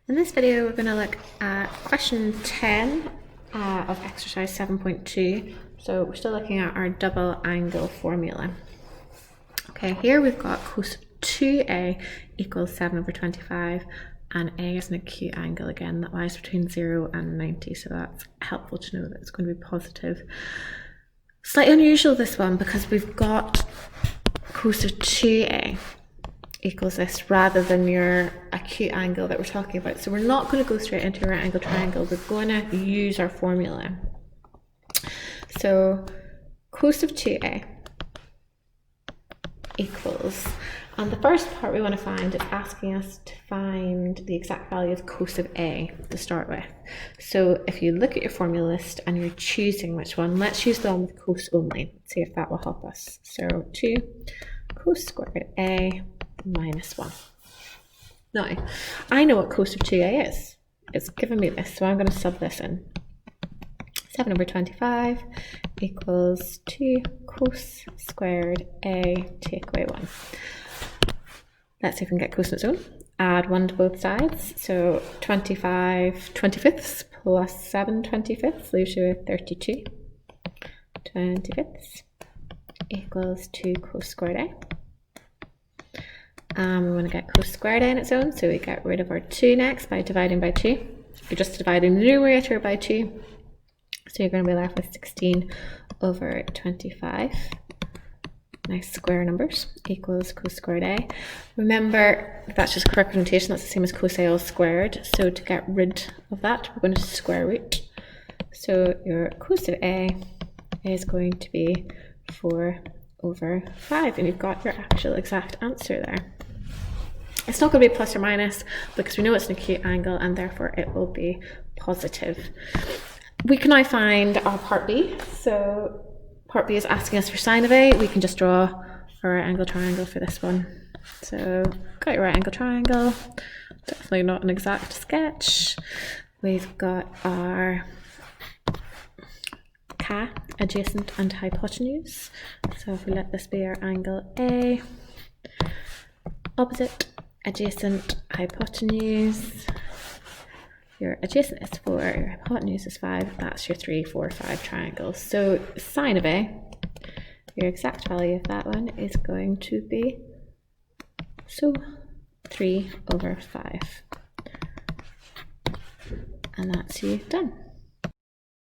In this video, we're going to look at question 10 of exercise 7.2. So we're still looking at our double angle formula. Okay, here we've got cos of 2a equals 7 over 25, and a is an acute angle again that lies between 0 and 90, so that's helpful to know that it's going to be positive. Slightly unusual this one because we've got cos of 2a equals this rather than your acute angle that we're talking about. So we're not going to go straight into a right angle triangle, we're going to use our formula. So cos of 2a equals, and the first part we want to find is asking us to find the exact value of cos of a to start with. So if you look at your formula list and you're choosing which one, let's use the one with cos only. Let's see if that will help us. So 2 cos squared a minus 1. Now, I know what cos of 2a is. It's given me this, so I'm going to sub this in. 7 over 25 equals 2 cos squared a take away 1. Let's see if we can get cos on its own. Add 1 to both sides, so 25 25ths plus 7 25ths leaves you with 32 25ths equals 2 cos squared a. We want to get cos squared a on its own, so we get rid of our 2 next by dividing by 2. You're just dividing the numerator by 2, so you're going to be left with 16 over 25. Nice square numbers, equals cos squared a. Remember, that's just correct representation, that's the same as cos a all squared, so to get rid of that, we're going to square root. So your cos of a is going to be 4 over 5, and you've got your actual exact answer there. It's not going to be plus or minus because we know it's an acute angle and therefore it will be positive. We can now find our part B. So part B is asking us for sine of a. We can just draw our right angle triangle for this one. So got your right angle triangle, definitely not an exact sketch. We've got our K, adjacent and hypotenuse. So if we let this be our angle A, opposite, adjacent, hypotenuse. Your adjacent is 4, your hypotenuse is 5, that's your 3, 4, 5 triangles. So sine of A, your exact value of that one is going to be 3 over 5. And that's you done.